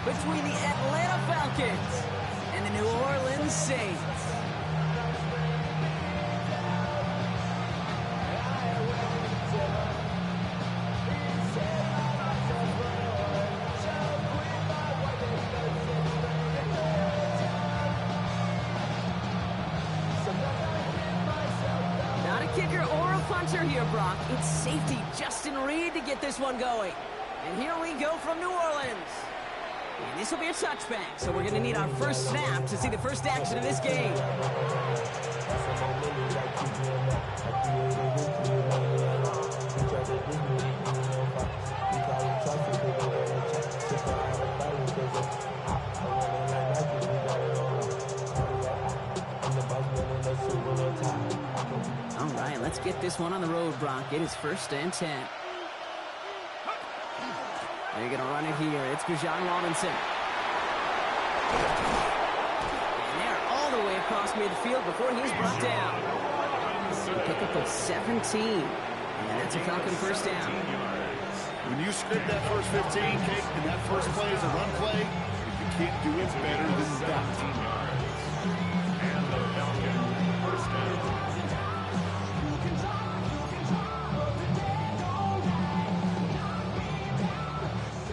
between the Atlanta Falcons and the New Orleans Saints. Not a kicker or a punter here, Brock. It's safety Justin Reid to get this one going. And here we go from New Orleans. And this will be a touchback, so we're going to need our first snap to see the first action of this game. All right, let's get this one on the road, Brock. It is 1st and 10. They're going to run it here. It's Bijan Robinson. And they're all the way across midfield before he's brought down. So pick up of 17. And that's a Falcon first down. When you script that first 15, Kate, and that first play is a run play, you can't do it better than that.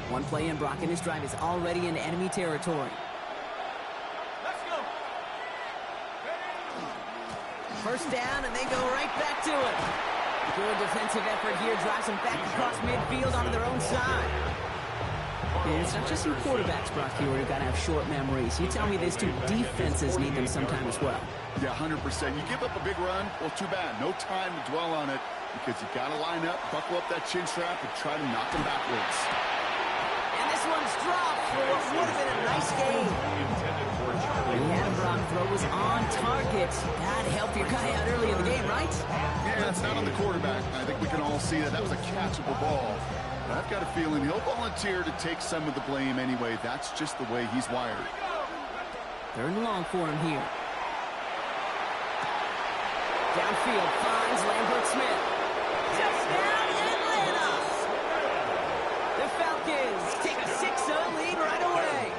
One play in, Brock, and his drive is already into enemy territory. Let's go. First down, and they go right back to it. Good defensive effort here, drives them back across midfield onto their own side. And it's not just some quarterbacks, Brock, here who've got to have short memories. You tell me this too, defenses need them sometime as well. Yeah, 100%. You give up a big run, well, too bad. No time to dwell on it because you got to line up, buckle up that chin strap, and try to knock them backwards. This one's dropped for what would have been a nice game. He had a Brock throw, was on target. That helped your guy out early in the game, right? Yeah, it's not on the quarterback. I think we can all see that was a catchable ball. But I've got a feeling he'll volunteer to take some of the blame anyway. That's just the way he's wired. 3rd and long for him here. Downfield finds Lambert Smith. Touchdown, Atlanta! The Falcons take a 6-0 lead right away.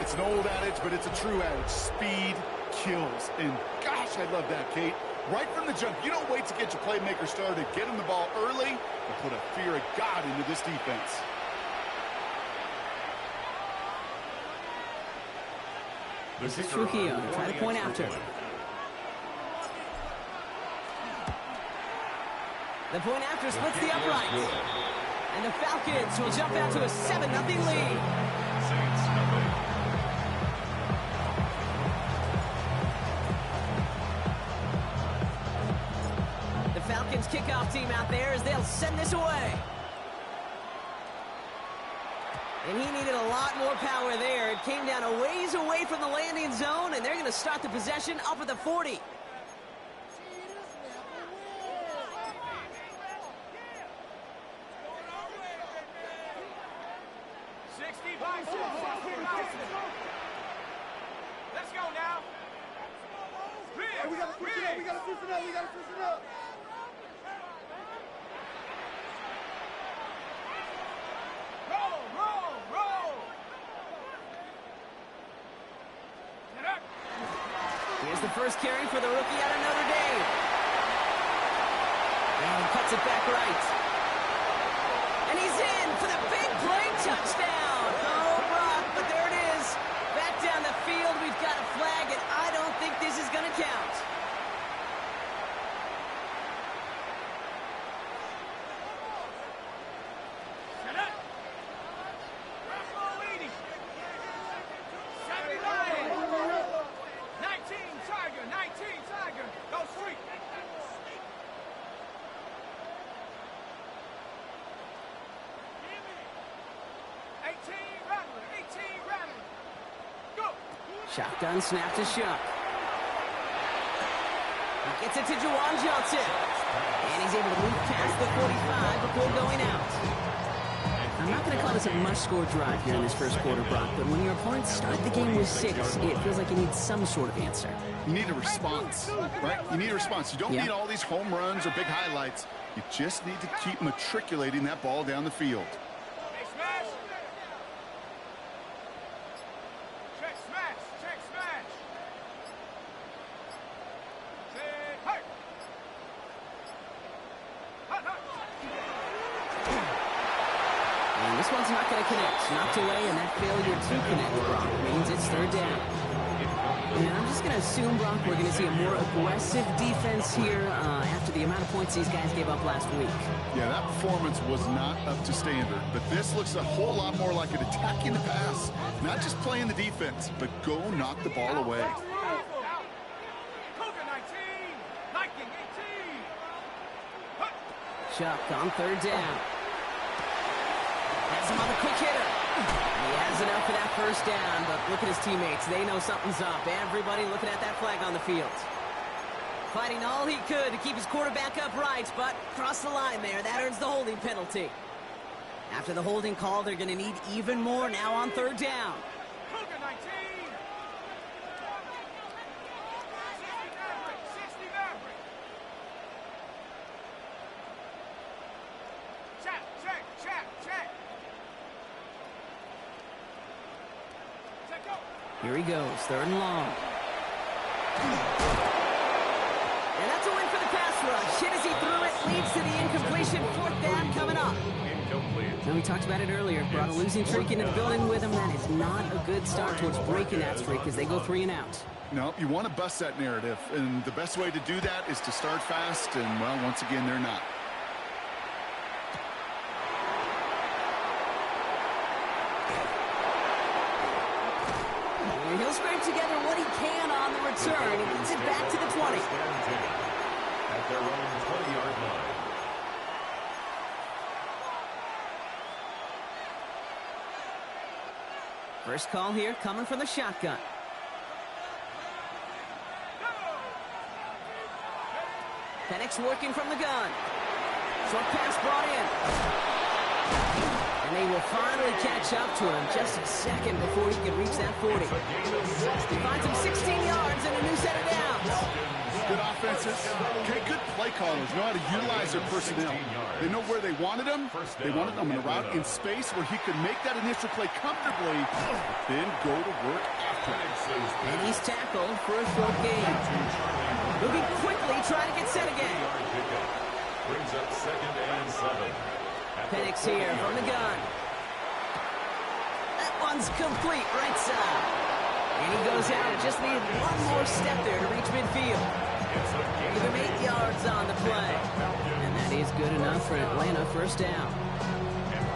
It's an old adage, but it's a true adage. Speed kills. And gosh, I love that, Kate. Right from the jump, you don't wait to get your playmaker started. Get him the ball early and put a fear of God into this defense. This is Trujillo. Try to point after. The point after splits the upright. And the Falcons will jump out to a 7-0 lead. The Falcons kickoff team out there as they'll send this away. And he needed a lot more power there. It came down a ways away from the landing zone, and they're going to start the possession up at the 40. Let's go now. Hey, we gotta switch it up. We gotta switch it up. Roll. Here's the first carry for the rookie out of Notre Dame. And he cuts it back right. And he's in for the big play touchdown. Oh, Brock, but there it is. Back down the field, we've got a flag, and I don't think this is going to count. Shotgun snap to Shough. He gets it to Juwan Johnson. And he's able to move past the 45 before going out. I'm not going to call this a must-score drive here in this first quarter, Brock, but when your opponents start the game with 6, it feels like you need some sort of answer. You need a response, right? You need a response. You don't need all these home runs or big highlights. You just need to keep matriculating that ball down the field. Hey, Smash. And this one's not going to connect. Knocked away, and that failure to connect, Brock, means it's third down. And I'm just going to assume, Brock, we're going to see a more aggressive defense here after the amount of points these guys gave up last week. Yeah, that performance was not up to standard, but this looks a whole lot more like an attacking the pass. Not just playing the defense, but go knock the ball away. Cougar 19, Viking 18. Chuck on third down. Has him on the quick hitter. He has enough for that first down, but look at his teammates. They know something's up. Everybody looking at that flag on the field. Fighting all he could to keep his quarterback upright, but crossed the line there. That earns the holding penalty. After the holding call, they're going to need even more now on third down. Cougar 19. 60 Maverick. Check. Check up. Here he goes, third and long. And that's a win for the pass rush. Hit as he threw it, leads to the incompletion. Fourth down coming up. Now, we talked about it earlier. Brought a losing streak into the building with him. That is not a good start towards breaking that streak as they go 3 and out. No, you want to bust that narrative, and the best way to do that is to start fast, and, well, once again, they're not. And he'll scrape together what he can on the return. He gets it back to the 20. At their own 20-yard line. First call here coming from the shotgun. Penix working from the gun. Short pass brought in. And they will finally catch up to him just a second before he can reach that 40. He finds him 16 yards and a new set of downs. Good offenses. Okay, good play callers know how to utilize their personnel. They know where they wanted him. They wanted him in a route in space where he could make that initial play comfortably, then go to work after it. And he's tackled for a short gain. Moving quickly, trying to get set again. Brings up 2nd and 7. Penix here from the gun. That one's complete, right side. And he goes out and just needed one more step there to reach midfield. Give him 8 yards on the play. And that is good enough for Atlanta first down.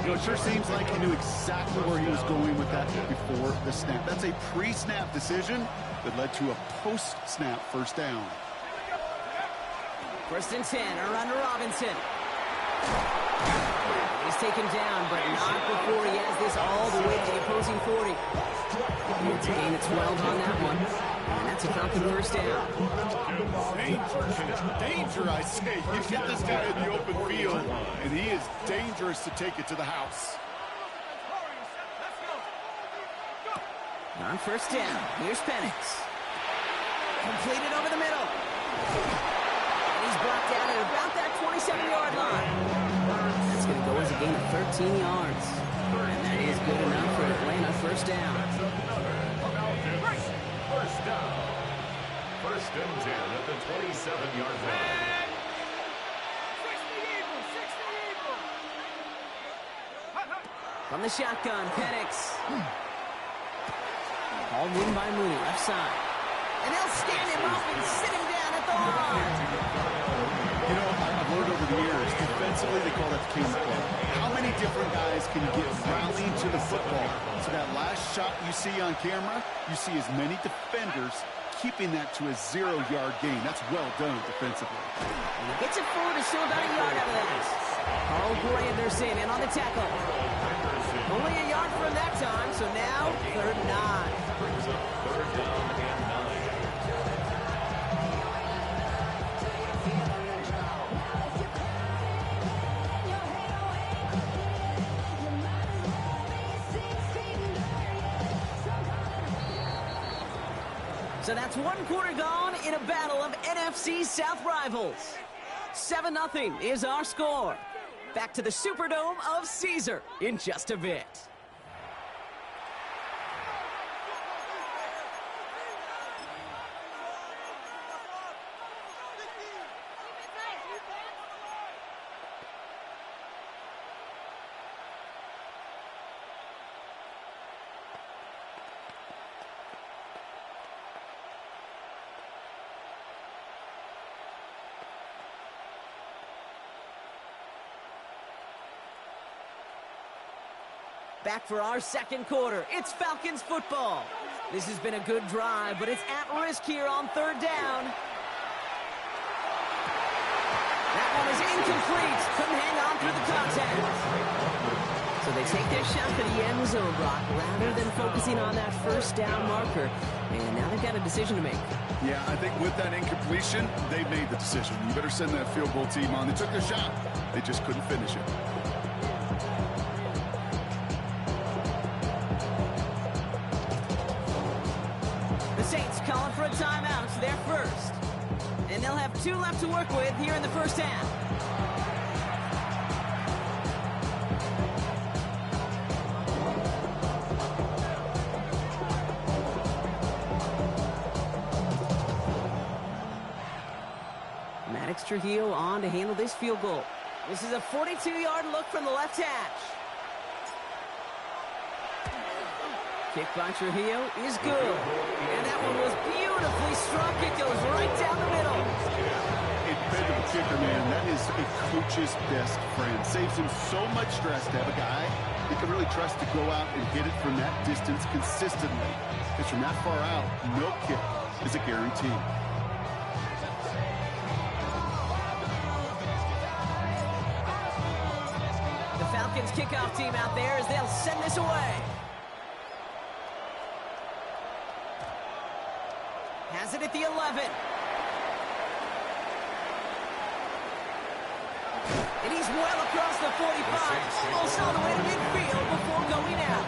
You know, it sure seems like he knew exactly where he was going with that before the snap. That's a pre-snap decision that led to a post-snap first down. First and 10, a run to Robinson. He's taken down, but not before he has this all the way to the opposing 40. It's a gain of 12 on that one. And that's a Falcon first down. Danger, I say. You get this guy in the open field, and he is dangerous to take it to the house. On first down, here's Penix. Completed over the middle. And he's brought down at about that 27-yard line. That's going to go as a gain of 13 yards. And that is good enough for Atlanta first down. First down. First and 10 at the 27-yard line. 60 Eagles. From the shotgun, Penix. Hauled in by Mooney, left side. And they'll stand him up and sit him down at the line. You know, I've learned over the years, defensively they call that the King's Club. How many different guys can you get rallying to the football? So that last shot you see on camera, you see as many defenders keeping that to a 0-yard gain. That's well done defensively. And he gets it forward to still about a yard out of that. Carl Granderson in on the tackle. Only a yard from that time, so now 3rd and 9. Brings up 3rd down and 9. So that's 1 quarter gone in a battle of NFC South rivals. 7-0 is our score. Back to the Superdome of Caesar in just a bit. Back for our second quarter. It's Falcons football. This has been a good drive, but it's at risk here on third down. That one is incomplete. Couldn't hang on through the contact. So they take their shot for the end zone, Brock, rather than focusing on that first down marker. And now they've got a decision to make. Yeah, I think with that incompletion, they made the decision. You better send that field goal team on. They took their shot. They just couldn't finish it. The Saints calling for a timeout. They're first. And they'll have 2 left to work with here in the first half. Maddox Trujillo on to handle this field goal. This is a 42-yard look from the left hash. Kick by Trujillo is good. And that one was beautifully struck. It goes right down the middle. A dependable kicker, man. That is a coach's best friend. Saves him so much stress to have a guy he can really trust to go out and hit it from that distance consistently. Because from that far out, no kick is a guarantee. The Falcons kickoff team out there as they'll send this away. Has it at the 11. And he's well across the 45, almost all the way to midfield before going out.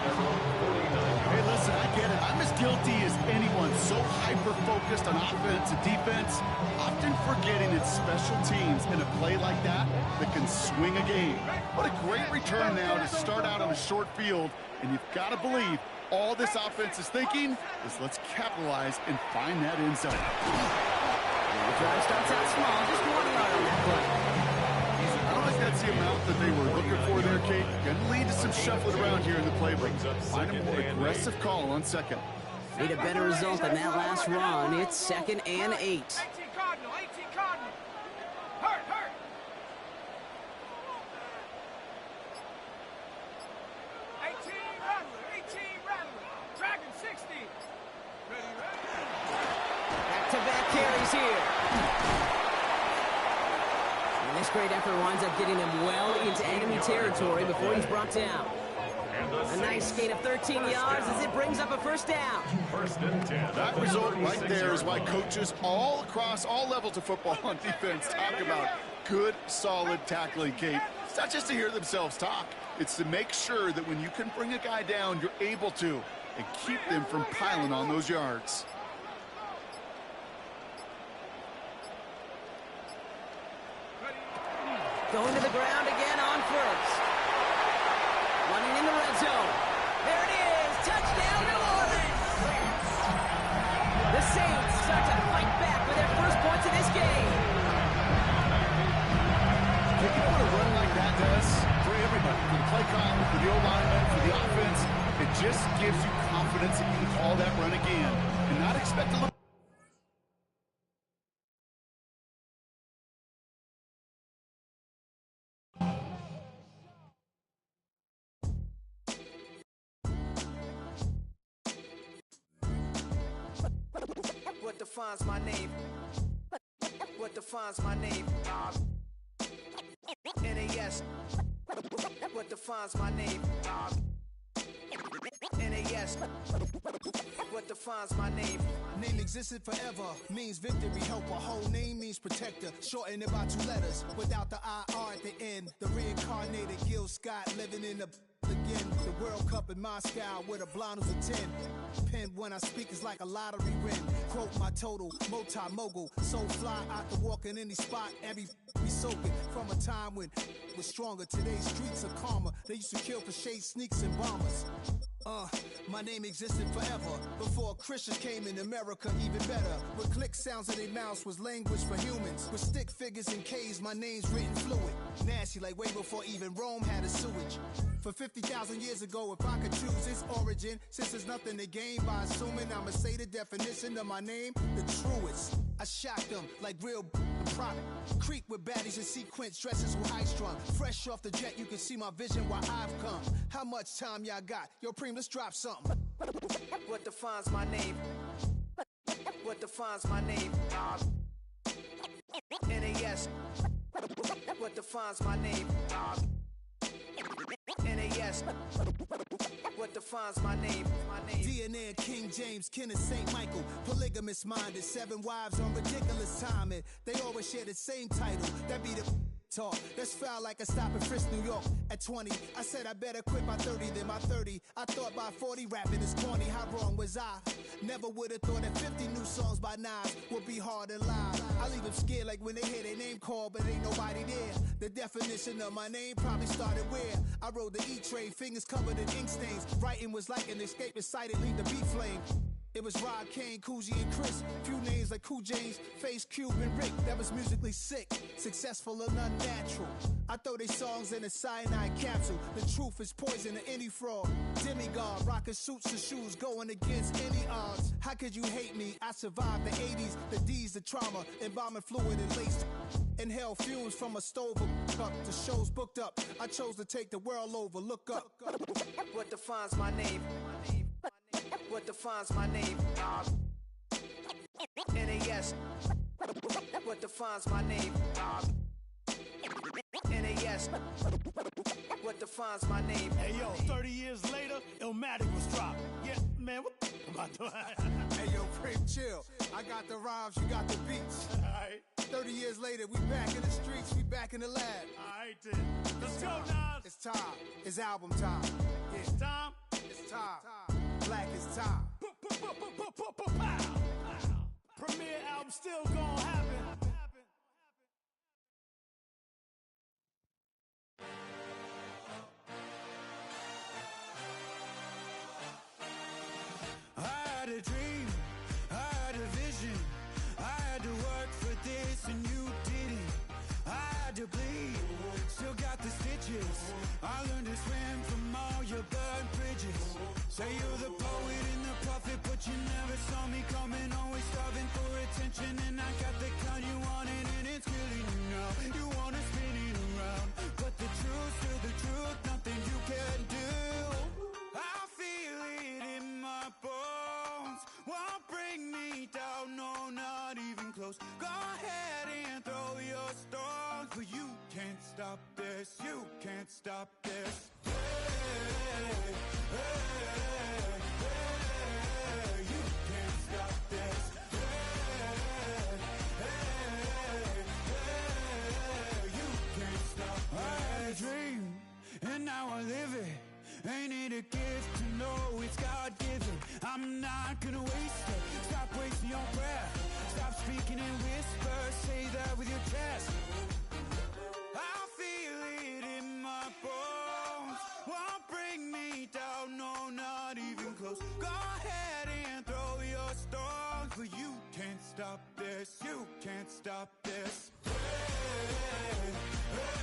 Hey, listen, I get it. I'm as guilty as anyone. So hyper-focused on offense and defense, often forgetting it's special teams in a play like that can swing a game. What a great return now to start out on a short field, and you've got to believe all this offense is thinking is let's capitalize and find that end zone. The drive starts out small, just 1 yard on that play. I don't think that's the amount that they were looking for there, Kate. Going to lead to some shuffling around here in the playbook. Find a more aggressive call on second. Need a better result than that last run. It's 2nd and 8. 18 Cardinal, 18 Cardinal. Hurt, hurt. 18 Rattler. Dragon 60. Ready. Back-to-back carries here. And this great effort winds up getting him well into enemy territory before he's brought down. A nice gain of 13 yards as it brings up a first down. That result right there is why coaches all across all levels of football on defense talk about good, solid tackling, Kate. It's not just to hear themselves talk. It's to make sure that when you can bring a guy down, you're able to, and keep them from piling on those yards. Going to the ground again on first. Running in the red zone. There it is. Touchdown, New Orleans. The Saints start to fight back with their first points in this game. You know what a run like that does for everybody, for the play call, for the O-lineman, for the offense? It just gives you confidence that you can call that run again and not expect a little. What defines my name? What defines my name? NAS. What defines my name? NAS. What defines my name? Name existed forever, means victory, helper. Whole name means protector, shortened it by 2 letters, without the IR at the end. The reincarnated Gil Scott, living in the again. The World Cup in Moscow, where the blind was a 10. Pen when I speak is like a lottery win. Quote my total, multi-mogul, so fly I can walk in any spot and be soaking. From a time when it was stronger, today's streets are calmer. They used to kill for shade sneaks and bombers. My name existed forever before Christians came in America, even better. With click sounds in their mouths was language for humans. With stick figures and K's, my name's written fluid. Nasty like way before even Rome had a sewage. For 50,000 years ago, if I could choose its origin, since there's nothing to gain by assuming, I'ma say the definition of my name, the truest. I shocked them like real Prop creek with baddies in sequence, dresses with high strung. Fresh off the jet, you can see my vision where I've come. How much time y'all got? Yo, Preem, let's drop something. What defines my name? What defines my name? NAS. What defines my name? NAS. What defines my name? DNA of King James, kin of St. Michael. Polygamous minded, 7 wives on ridiculous timing. They always share the same title. That be the talk. That's foul like a stop in Frisk, New York. At 20, I said I better quit by 30 than my 30. I thought by 40 rapping is corny. How wrong was I? Never would have thought that 50 new songs by Nas would be hard and live. I leave them scared like when they hear their name called, but ain't nobody there. The definition of my name probably started where I rode the E-train, fingers covered in ink stains. Writing was like an escape inside, leave the beat flame. It was Rod Kane, Coogee, and Chris. Few names like Cool James, Face, Cube, and Rick. That was musically sick, successful and unnatural. I throw they songs in a cyanide capsule. The truth is poison to any fraud. Demigod, rocking suits and shoes, going against any odds. How could you hate me? I survived the 80s, the D's, the trauma, embalming fluid and laced. Inhale fumes from a stove up to shows booked up. I chose to take the world over. Look up. What defines my name? What defines my name? NAS. What defines my name? NAS. What defines my name? Hey yo, 30 years later, Illmatic was dropped. Yeah, man, what am I doing? Hey yo, Preem, chill. I got the rhymes, you got the beats. Alright. 30 years later, we back in the streets, we back in the lab. Alright then. Let's go, Nas. It's time. It's album time. Yeah. It's time. It's time. Black is time. Premiere album still gonna happen. I had a dream, I had a vision. I had to work for this and you didn't. I had to bleed, still got the stitches. I learned to swim from all your burned bridges. Say you're the poet and the prophet, but you never saw me coming. Always starving for attention, and I got the kind you wanted, and it's killing you now. You wanna spin it around, but the truth's still the truth. Nothing you can do. I feel it in my bones. Won't bring me down, no, not even close. Go ahead and throw your stones, but you can't stop this. You can't stop this. Hey, hey, hey, you can't stop this. Hey, hey, hey, you can't stop this. I had a dream, and now I live it. Ain't it a gift to know it's God-given? I'm not gonna waste it. Stop wasting your breath. Stop speaking in whispers. Say that with your chest. I feel it in my bones. Won't bring me down, no, not even close. Go ahead and throw your stones, but you can't stop this. You can't stop this. Hey, hey,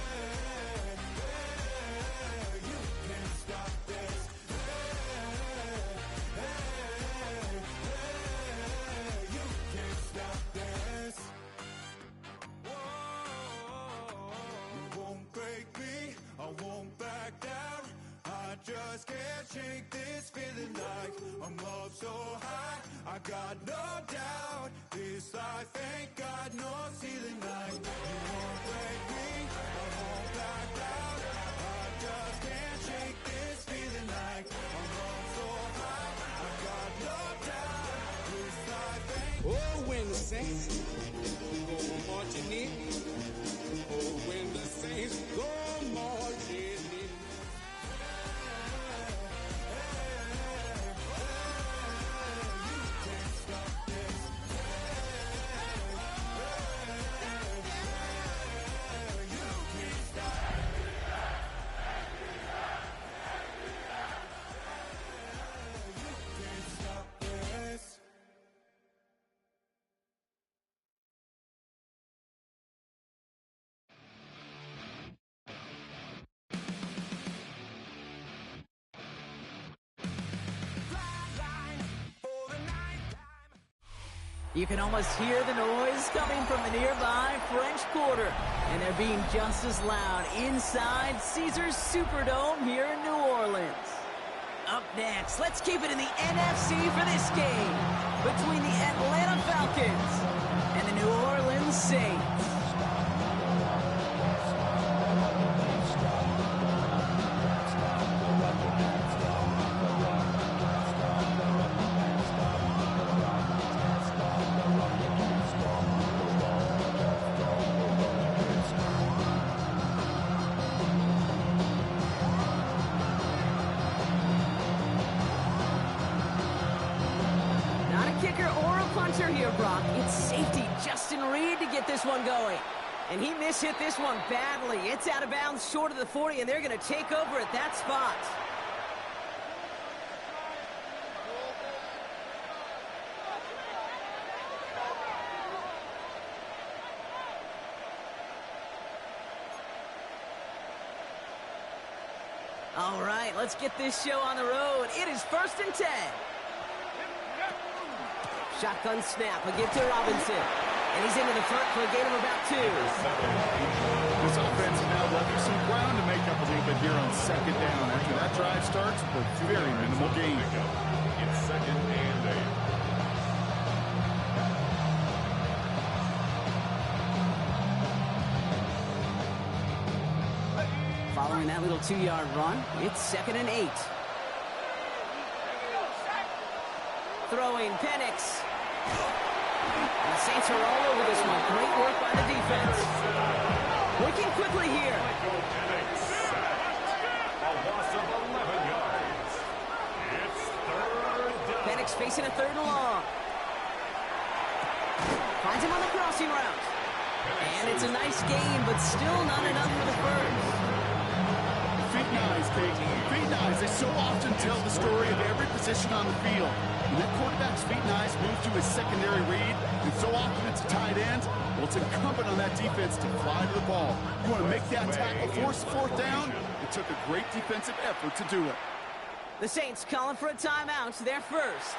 hey, you can't stop this. Hey, hey, hey, you can't stop this. Whoa, you won't break me, I won't back down. I just can't shake this feeling like I'm up so high. I got no doubt, this life ain't got no ceiling like. You won't break me, I won't back down. I just can't shake this feeling like I'm up so high. I got no doubt, this life ain't. Oh, when the saints go marching in. Oh, when the saints go marching in. You can almost hear the noise coming from the nearby French Quarter. And they're being just as loud inside Caesars Superdome here in New Orleans. Up next, let's keep it in the NFC for this game between the Atlanta Falcons and the New Orleans Saints. Here, Brock. It's safety Justin Reed to get this one going. And he mishit this one badly. It's out of bounds short of the 40, and they're going to take over at that spot. All right, let's get this show on the road. It is 1st and 10. Shotgun snap, a give to Robinson. And he's into the front for a gain of about 2. This offense now left you some ground to make up a little bit here on 2nd down. After that drive starts, a very minimal gain. It's 2nd and 8. Following that little 2-yard run, it's 2nd and 8. Throwing Penix. And the Saints are all over this one. Great work by the defense. Working quickly here. A loss of 11 yards. It's 3rd down. Penix facing a 3rd and long. Finds him on the crossing route. And it's a nice gain, but still not enough for the first. Feet nice, Kate. Feet nice. They so often tell the story of every position on the field. When that quarterback's feet nice moves to his secondary read, and so often it's a tight end, well, it's incumbent on that defense to fly to the ball. You want to make that tackle, force the 4th down? It took a great defensive effort to do it. The Saints calling for a timeout, their first.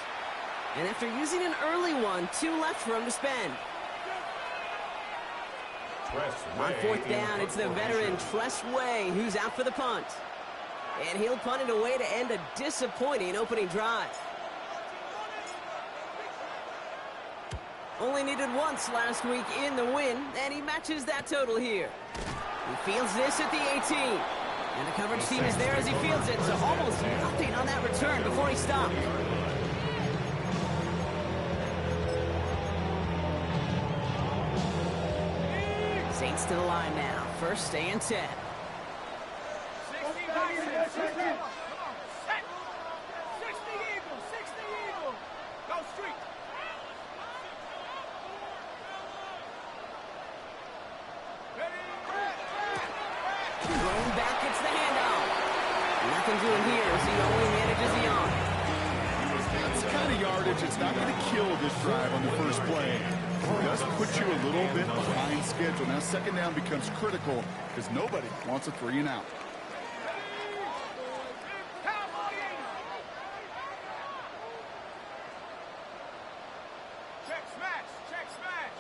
And after using an early one, 2 left for him to spend. On 4th down, it's the veteran Tress Way who's out for the punt. And he'll punt it away to end a disappointing opening drive. Only needed once last week in the win, and he matches that total here. He fields this at the 18. And the coverage team is there as he fields it, so almost nothing on that return before he stopped. Saints to the line now. 1st and 10. 60 Eagles, 60 Eagles. Go street. Thrown back, it's the handoff. Nothing doing here as he only manages the arm. That's the kind of yardage it's not going to kill this drive on the first play. It does put you a little bit behind schedule. Now 2nd down becomes critical because nobody wants a 3 and out. Check smash, check smash.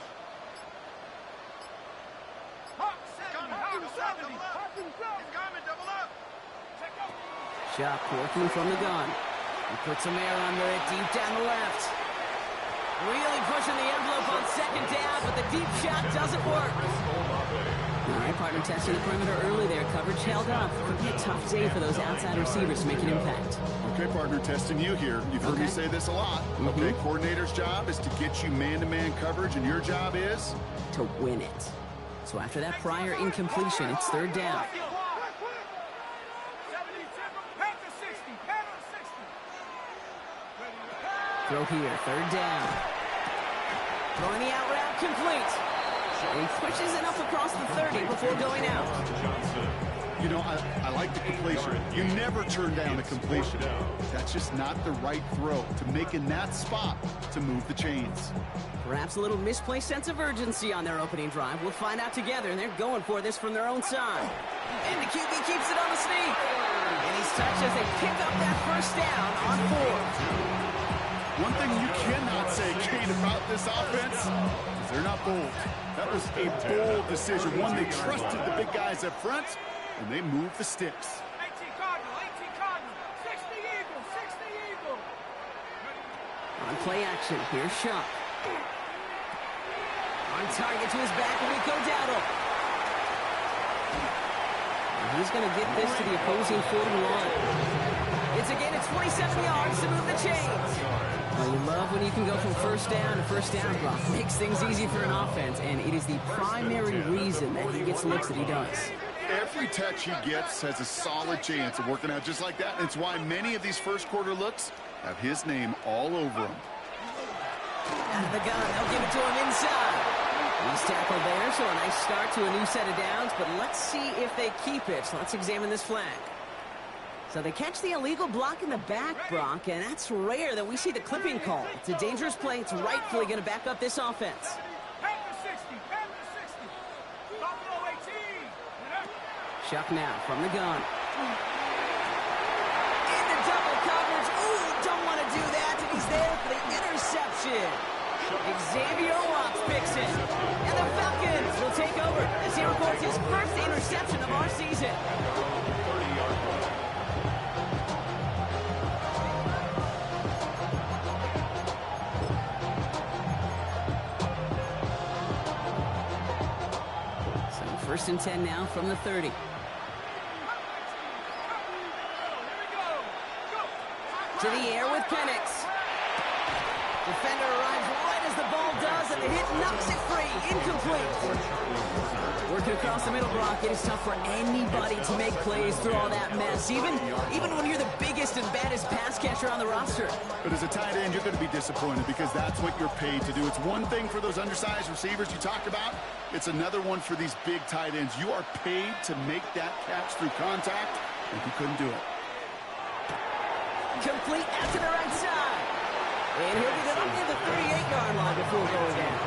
Hawk 70, Hawk 70. He's coming, double up. Check up. Shuck working from the gun. He puts some air under it deep down the left. Really pushing the envelope on 2nd down, but the deep shot doesn't work. All right, partner testing the perimeter early there. Coverage held up. Could be a tough day for those outside receivers to make an impact. Okay, partner, testing you here. You've heard me say this a lot. Okay, coordinator's job is to get you man-to-man coverage, and your job is? To win it. So after that prior incompletion, it's 3rd down. Throw here, 3rd down. Throwing the out route complete. And he pushes it up across the 30 before going out. You know, I like the completion. You never turn down a completion. That's just not the right throw to make in that spot to move the chains. Perhaps a little misplaced sense of urgency on their opening drive. We'll find out together, and they're going for this from their own side. And the QB keeps it on the sneak. And he's touched as they pick up that 1st down on 4. One thing you cannot say, Kate, about this offense is they're not bold. That was a bold decision, one they trusted the big guys up front, and they moved the sticks. 18 Cardinal, 60 Eagle, 60 Eagle. On play action, here's Shock. On target to his back, Rico Dowdle. He's going to get this to the opposing 41. It's a gain of 27 yards to move the chains. Well, you love when you can go from first down to first down, Brock. Makes things easy for an offense, and it is the primary reason that he gets looks that he does. Every touch he gets has a solid chance of working out just like that. It's why many of these first quarter looks have his name all over them. Out of the gun, they'll give it to him inside. He's tackled there, so a nice start to a new set of downs, but let's see if they keep it. So let's examine this flag. So they catch the illegal block in the back, Brock, and that's rare that we see the clipping call. It's a dangerous play. It's rightfully going to back up this offense. Panther 60, Panther 60. Buffalo 18. Chuck now from the gun. In the double coverage. Ooh, don't want to do that. And he's there for the interception. Xavier Watts picks it. And the Falcons will take over as he records his first interception of our season. First and 10 now from the 30. To the air with Penix. Defender arrives right as the ball does, and the hit knocks it free. Incomplete. Working across the middle, Brock. It is tough for anybody to make plays through all that mess, even when you're the biggest and baddest pass catcher on the roster. But as a tight end, you're going to be disappointed because that's what you're paid to do. It's one thing for those undersized receivers you talked about. It's another one for these big tight ends. You are paid to make that catch through contact, and you couldn't do it. Complete out to the right side. And he'll get it up near the 38-yard line before going down.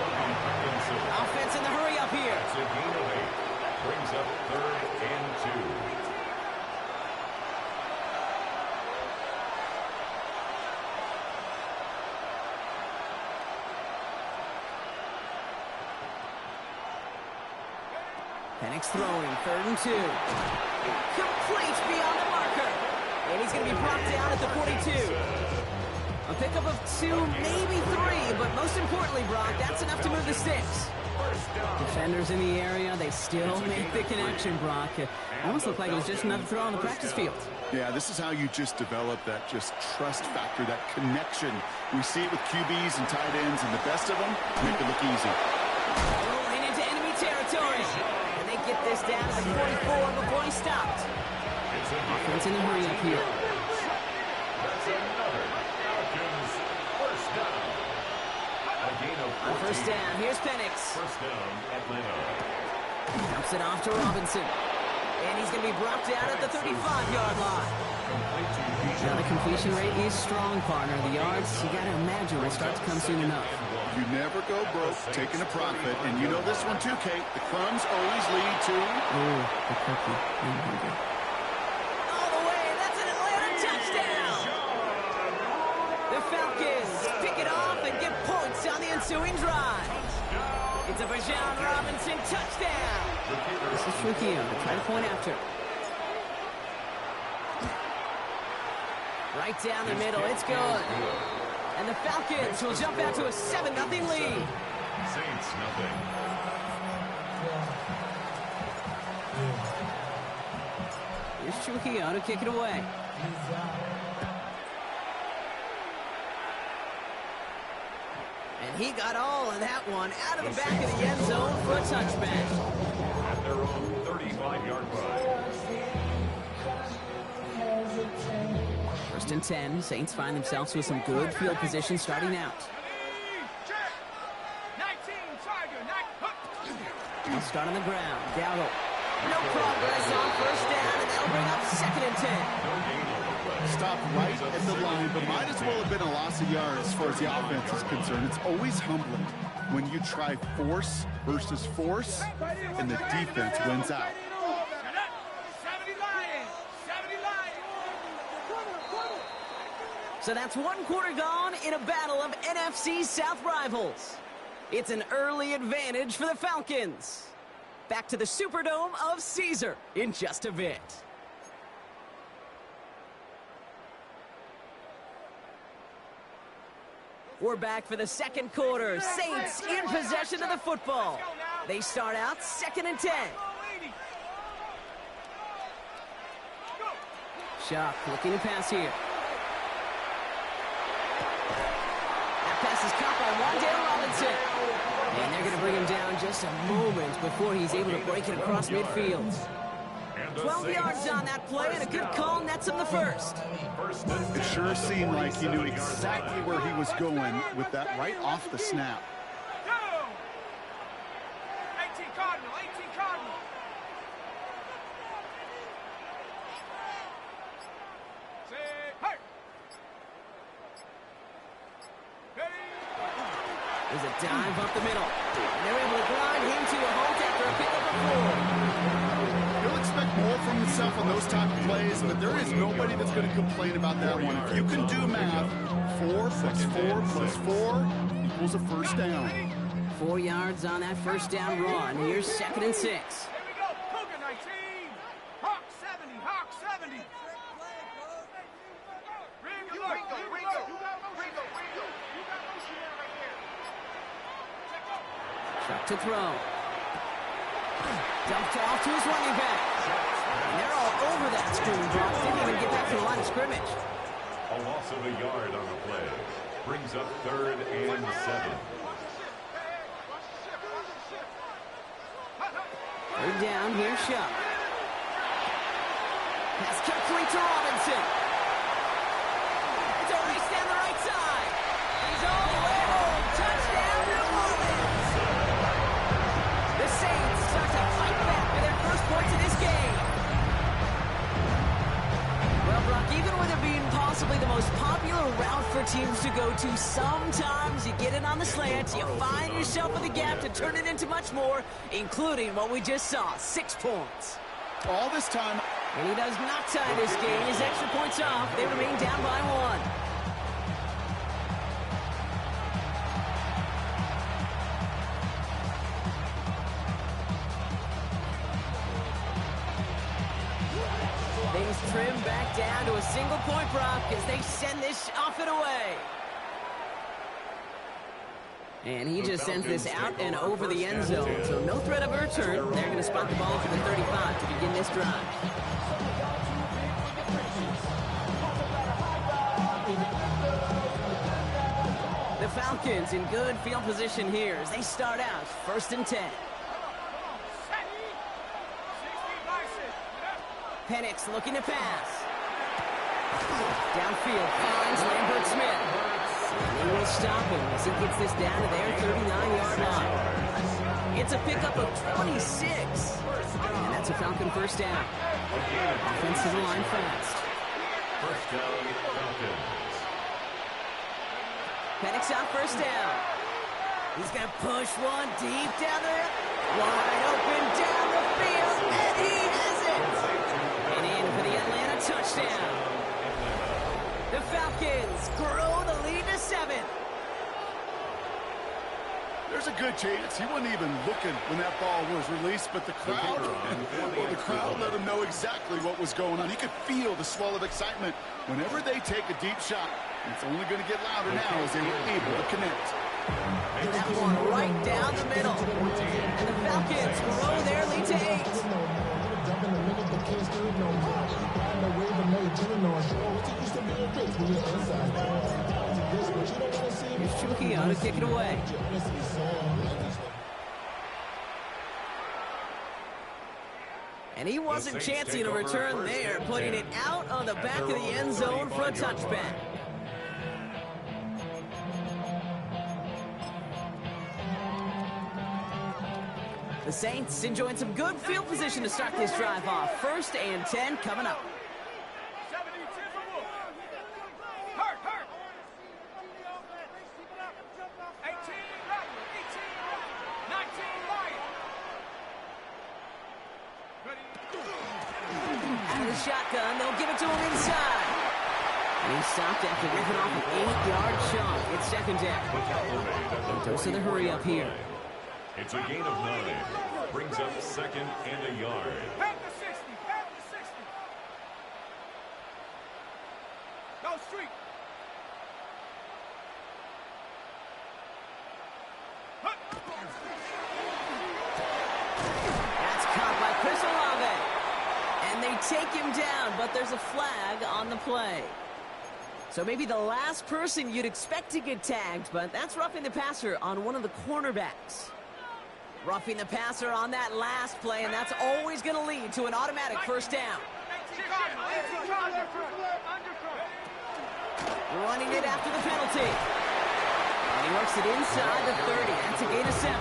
Offense in the hurry up here. It's a gain of 8. Brings up 3rd and 2. Penix throwing, 3rd and 2. Complete beyond the marker. And he's going to be brought down at the 42. A pickup of 2, maybe 3, but most importantly, Brock, that's enough to move the sticks. Defenders in the area, they still make the connection, Brock. It almost looked like it was just another throw on the practice field. Yeah, this is how you just develop that just trust factor, that connection. We see it with QBs and tight ends, and the best of them make it look easy. Rolling into enemy territory. And they get this down to the 44 before he stopped. Offense in the hurry up here. That's another Falcons first down. A gain of 14. On first down, here's Penix. First down, Atlanta. Dumps it off to Robinson. And he's going to be brought down at the 35-yard line. Now the completion rate is strong, partner. The yards, you got to imagine, will start to come soon enough. You never go broke taking a profit, and you know this one too, Kate. The crumbs always lead to... Ooh, the cookie. All the way, that's an Atlanta touchdown! The Falcons pick it off and get points on the ensuing drive. It's a Bijan Robinson touchdown. This is Trujillo to try to point after. Right down the middle, it's good. And the Falcons will jump out to a 7-0 lead. Saints nothing. Here's Trujillo to kick it away. And he got all of that one out of the back of the end zone for a touchback. At their own 35-yard line. First and 10, Saints find themselves with some good field position starting out. They'll start on the ground. Dowdle. No progress on first down, and they'll bring up 2nd and 10. Stop right at the line, but might as well have been a loss of yards as far as the offense is concerned. It's always humbling when you try force versus force, and the defense wins out. So that's one quarter gone in a battle of NFC South rivals. It's an early advantage for the Falcons. Back to the Superdome of Caesar in just a bit. We're back for the second quarter. Saints in possession of the football. They start out 2nd and 10. Shock looking to pass here. That pass is caught by Wan'Dale Robinson. And they're going to bring him down just a moment before he's able to break it across midfield. 12 yards on that play, and a good call nets him the first. It sure seemed like he knew exactly where he was going with that right off the snap. 18 Cardinal, 18 Cardinal. There's a dive up the middle. And they're able to grind him to a halt after a pickup of 4. He'll expect more from himself on those type of plays, but there is nobody that's going to complain about that one. If you can do math, 4 plus 4 plus 4 equals a first down. 4 yards on that first down run. Here's 2nd and 6. Here we go. Cougar 19. Hawk 70. Hawk 70. Ringo. You got motion there right there. Check out. Chuck to throw. Dumped off to his running back. And they're all over that screen drop. Didn't even get back to the line of scrimmage. A loss of a yard on the play. Brings up 3rd and 7. 3rd down, here's Shuck. Pass carefully to Robinson. It's a race down the right side. He's all the way home. Touchdown, New Orleans. The Saints start to fight back for their first points in this game. Well, Brock, even with it being possibly the most popular route for teams to go to, sometimes you get in on the slant, you find yourself in the gap to turn it into much more, including what we just saw, 6 points. All this time. And he does not tie this game. His extra points off. They remain down by 1. Things trim back down to a single point, Brock, as they send this off and away. And he just sends this out and over the end zone. So no threat of a return. They're going to spot the ball for the 35 to begin this drive. The Falcons in good field position here as they start out 1st and 10. Penix looking to pass. Downfield finds Lambert Smith. And they will stop him as he gets this down to their 39-yard line. It's a pickup of 26. And that's a Falcon first down. Offense to the line fast. First down, Falcons. Penix out first down. He's going to push one deep down there. Wide open down the field. And he has it. And in for the Atlanta touchdown. The Falcons grow the lead to 7. There's a good chance he wasn't even looking when that ball was released, but the crowd let him know exactly what was going on. He could feel the swell of excitement whenever they take a deep shot. It's only going to get louder now as they were able to connect. That one right down the middle. And the Falcons grow their lead to 8. Here's Trujillo to kick it away. And he wasn't chancing a return there, putting it out on the back of the end zone for a touchback. The Saints enjoying some good field position to start this drive off. 1st and 10 coming up. 70, Hurt. 18, 19, Lion. Ready. Out of the shotgun, they'll give it to him inside. And He stopped after ripping off an 8-yard chunk. It's second down. Dose of the hurry up here. It's a gain of 9. Brings up second and a yard. Back to 60. Back to 60. Go street. That's caught by Chris Olave. And they take him down, but there's a flag on the play. So maybe the last person you'd expect to get tagged, but that's roughing the passer on one of the cornerbacks. Roughing the passer on that last play, and that's always going to lead to an automatic first down. Running it after the penalty. And he works it inside the 30. That's a gain of 7.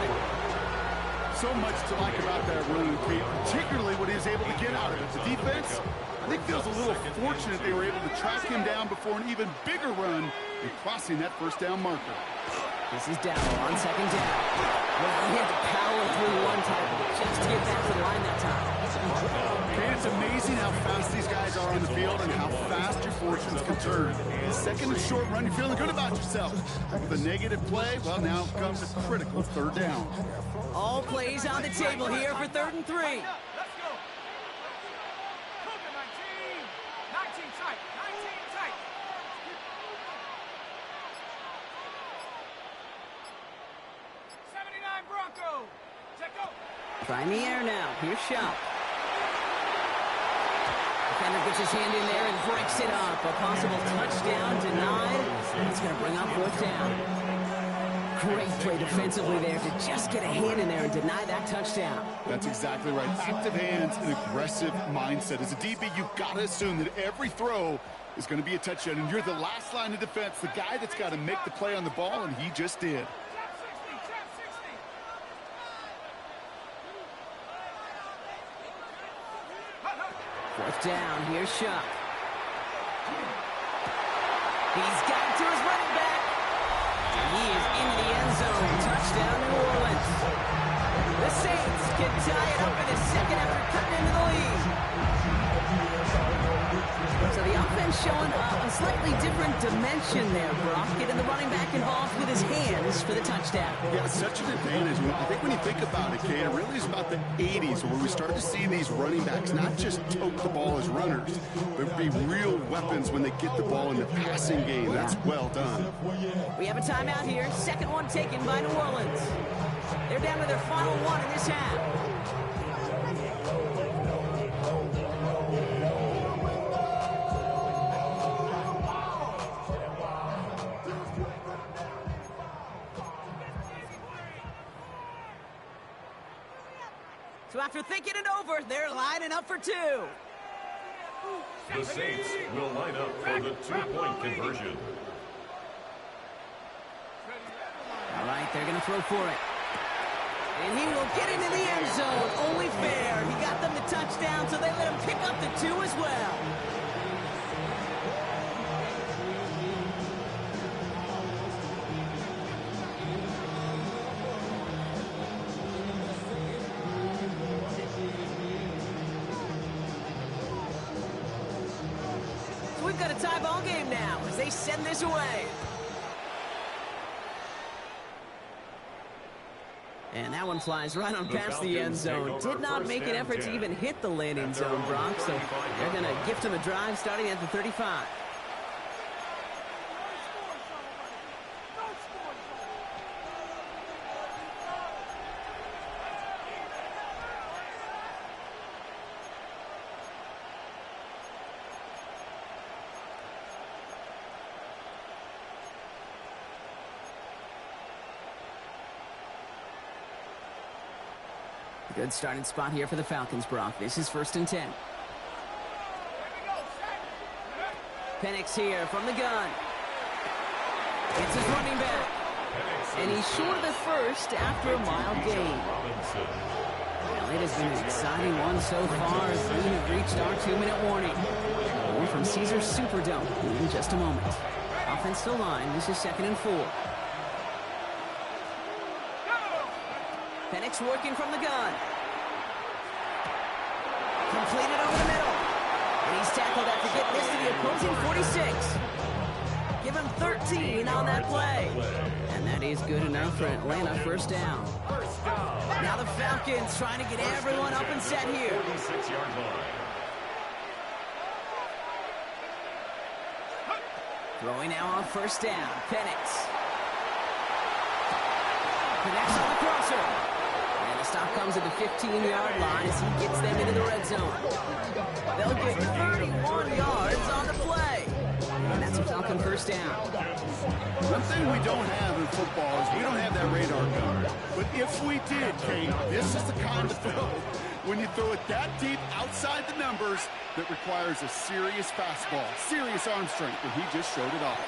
So much to like about that run, Kate, particularly what he was able to get out of it. The defense, I think, feels a little fortunate they were able to track him down before an even bigger run and crossing that first down marker. This is Dowell on second down. Well, he had to power through one tackle just to get back to the line that time. Kate, it's amazing how fast these guys are on the field and how fast your fortunes can turn. Second and short run, you're feeling good about yourself. With a negative play, well, now comes a critical third down. All plays on the table here for 3rd and 3. Let's go. Cougar 19. 19 tight. 19 tight. Bronco. Check out. Try in the air now. Here's Schaub. Defender gets his hand in there and breaks it up. A possible touchdown denied. It's going to bring up 4th down. Great play defensively there to just get a hand in there and deny that touchdown. That's exactly right. Active hands and aggressive mindset. As a DB, you've got to assume that every throw is going to be a touchdown. And you're the last line of defense, the guy that's got to make the play on the ball, and he just did. Fourth down, here's Schaub. He's got it to his running back. And he is into the end zone. Touchdown, New Orleans. The Saints can tie it up in the second after cutting into the lead. So the offense showing a slightly different dimension there, Brock. Getting the running back involved with his hands for the touchdown. Yeah, it's such an advantage. I think when you think about it, Kate, it really is about the 80s where we start to see these running backs not just tote the ball as runners, but be real weapons when they get the ball in the passing game. That's well done. We have a timeout here. Second one taken by New Orleans. They're down to their final one in this half. So after thinking it over, they're lining up for 2. The Saints will line up for the 2-point conversion. All right, they're going to throw for it. And he will get into the end zone. Only fair. He got them the touchdown, so they let him pick up the 2 as well. We've got a tie ball game now as they send this away. And that one flies right on past the end zone. Did not make an effort to even hit the landing zone, Brock. So they're going to gift him a drive starting at the 35. Good starting spot here for the Falcons, Brock. This is 1st and 10. Penix here from the gun. It's his running back. And he's short of the first after a mild gain. Well, it has been an exciting one so far as we have reached our 2-minute warning. More from Caesars Superdome in just a moment. Offensive line, this is 2nd and 4. Penix working from the gun. Completed over the middle. And he's tackled after getting this to the opposing 46. 13 on that play. And that is good enough for Atlanta. First down. Now the Falcons trying to get everyone up and set here. 46-yard line. Throwing now on first down. Penix. Connects on the crosser. And the stop comes at the 15-yard line as he gets them into the red zone. They'll get 31 yards on the play. And that's a Falcon first down. One thing we don't have in football is we don't have that radar gun. But if we did, Kate, this is the kind of throw when you throw it that deep outside the numbers that requires a serious fastball, serious arm strength, and he just showed it off.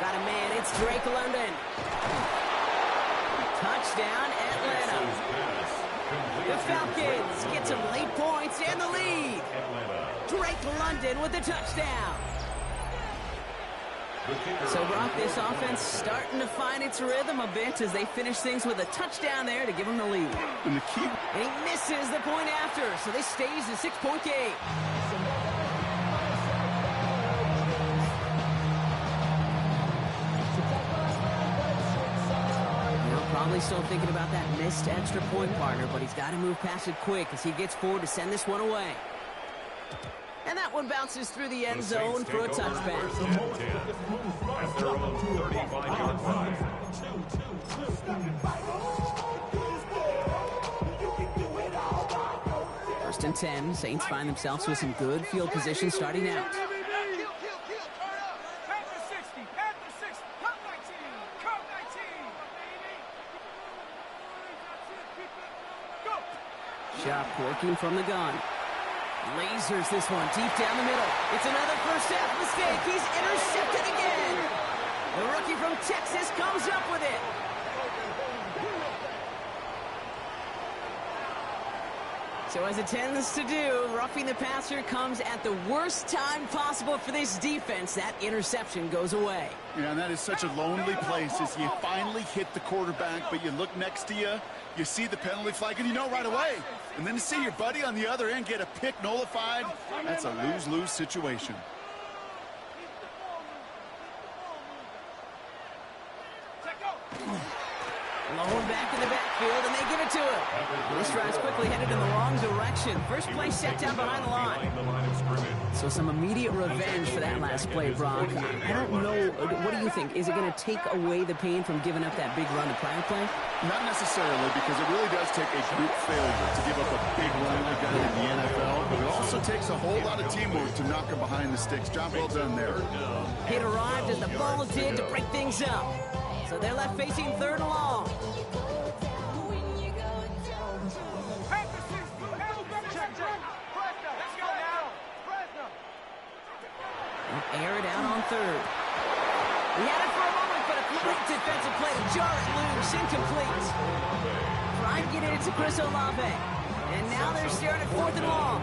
Got a man, it's Drake London. Touchdown, Atlanta. The Falcons get some late points and the lead. Drake London with the touchdown. So, Brock, this offense starting to find its rhythm a bit as they finish things with a touchdown there to give them the lead. And the key... And he misses the point after, so this stays a 6-point game. Probably still thinking about that missed extra point, partner, but he's got to move past it quick as he gets forward to send this one away. And that one bounces through the end zone for a touchback. At their own 35-yard line. First and 10, Saints find themselves with some good field position starting out. Sharp working from the gun. Lasers this one deep down the middle. It's another first half mistake. He's intercepted again. The rookie from Texas comes up with it. So as it tends to do, roughing the passer comes at the worst time possible for this defense. That interception goes away. Yeah, and that is such a lonely place as you finally hit the quarterback, but you look next to you, you see the penalty flag, and you know right away. And then to see your buddy on the other end get a pick nullified, that's a lose-lose situation. Lowen back in the backfield, and they give it to him. This drive's quickly headed in the wrong direction. First play set down behind the line. So some immediate revenge for that last play, Brock. I don't know. What do you think? Is it going to take away the pain from giving up that big run to prior play? Not necessarily, because it really does take a group failure to give up a big run like that in the NFL, but it also takes a whole lot of teamwork to knock him behind the sticks. Job well done there. Hit arrived as the ball did to break things up. So they're left facing third and long. Air it out on third. He had it for a moment, but a great defensive play to jar it loose, incomplete. Trying to get it to Chris Olave. And now they're staring at fourth and long.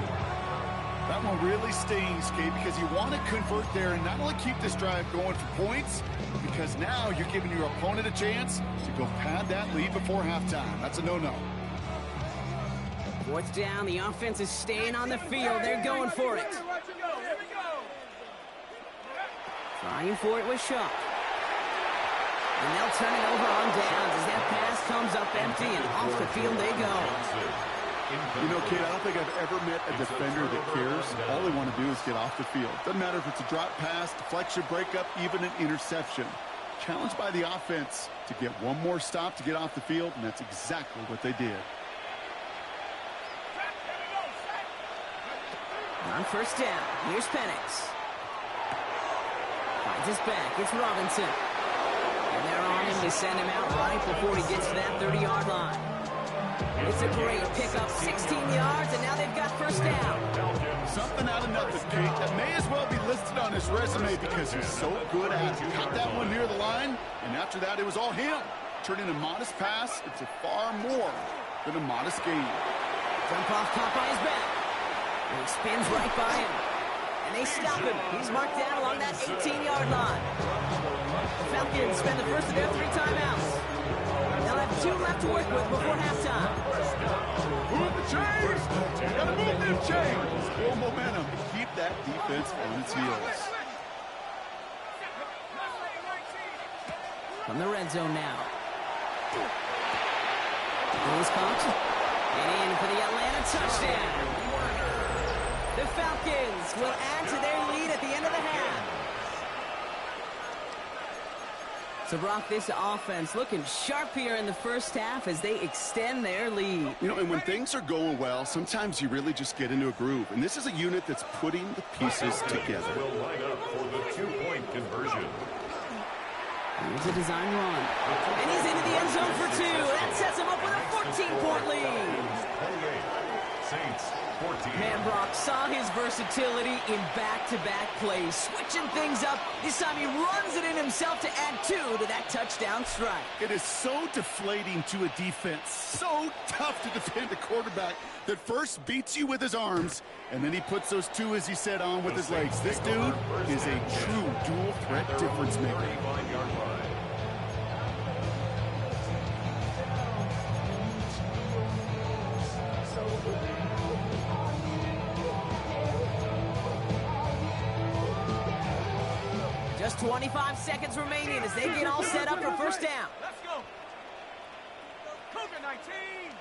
That one really stings, Kate, because you want to convert there and not only keep this drive going for points, because now you're giving your opponent a chance to go pad that lead before halftime. That's a no-no. Fourth down, the offense is staying on the field. They're going for it. Trying for it with Shaw. And they'll turn it over on downs as that pass comes up empty and off the field they go. You know, Kate, I don't think I've ever met a defender that cares. All they want to do is get off the field. Doesn't matter if it's a drop pass, deflection, breakup, even an interception. Challenged by the offense to get one more stop to get off the field, and that's exactly what they did. On first down, here's Penix. Finds his back, it's Robinson. And they're on him to send him out right before he gets to that 30-yard line. It's a great pickup, 16 yards, and now they've got first down. Something out of nothing, Kate. That may as well be listed on his resume because he's so good at it. Caught that one near the line, and after that, it was all him. Turning a modest pass into far more than a modest gain. Dump off caught by his back. And he spins right by him. And they stop him. He's marked down along that 18-yard line. The Falcons spend the first of their 3 timeouts. They'll have 2 left to work with before halftime. Move the chains! Gotta move them chains! Full momentum to keep that defense on its heels. from the red zone now. He's caught. And in for the Atlanta touchdown. The Falcons will add to their lead at the end of the half. So, Brock, this offense looking sharp here in the first half as they extend their lead. You know, and when things are going well, sometimes you really just get into a groove. And this is a unit that's putting the pieces together. Will line up for the two-point conversion. Here's a design run. And he's into the end zone for 2. That sets him up with a 14-point lead. 28. Saints, 14. Man, Brock saw his versatility in back-to-back plays, switching things up. This time he runs it in himself to add 2 to that touchdown strike. It is so deflating to a defense, so tough to defend a quarterback that first beats you with his arms, and then he puts those 2, as he said, on with his legs. This dude is a true dual-threat difference maker. 35-yard line. Just 25 seconds remaining as they get all set up for first down. Let's go. COVID-19.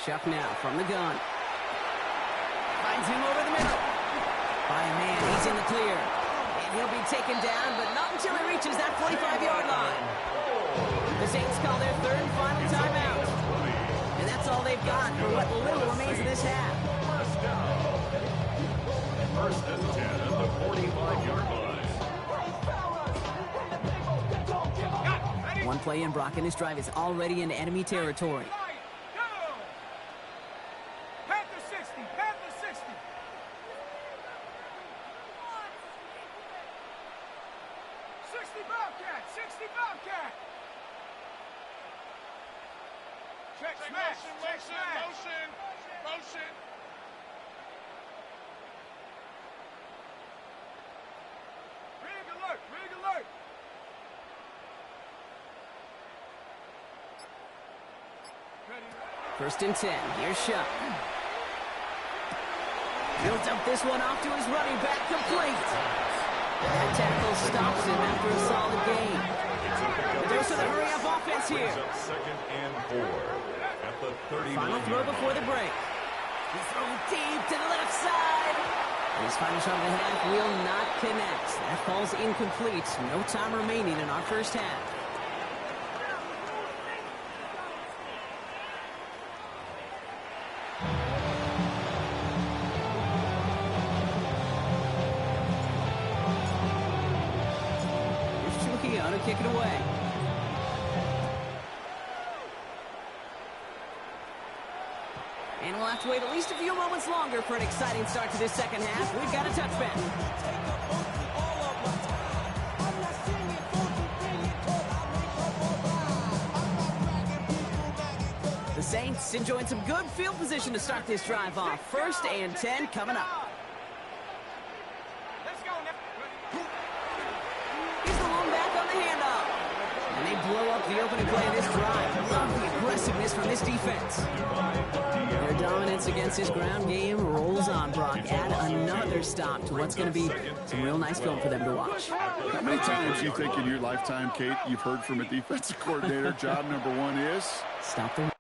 Chuck now from the gun. Finds him over the middle. By a man, he's in the clear. And he'll be taken down, but not until he reaches that 45-yard line. The Saints call their third and final timeout. And that's all they've got for what little remains of this half. First and 10 at the 45-yard line. One play in, Brock, and this drive is already in enemy territory. Panther 60, Panther 60. 60 Bobcat, 60 Bobcat. Check smash, check smash. Motion. Rig alert. First and 10. Here's Shuck. Builds up this one off to his running back, complete. That tackle stops him after a solid gain. There's the hurry-up offense here. Second and 4 at the 30. Final throw before the break. He's thrown deep to the left side. And his final shot of the half will not connect. That falls incomplete. No time remaining in our first half. To kick it away. And we'll have to wait at least a few moments longer for an exciting start to this second half. We've got a touchback. The Saints enjoying some good field position to start this drive off. First and 10 coming up. Blow up the opening play of this drive. Love the aggressiveness from this defense. Their dominance against this ground game rolls on, Brock. Add another stop to what's going to be some real nice film for them to watch. How many times do you think in your lifetime, Kate, you've heard from a defensive coordinator, job number 1 is? Stop the run.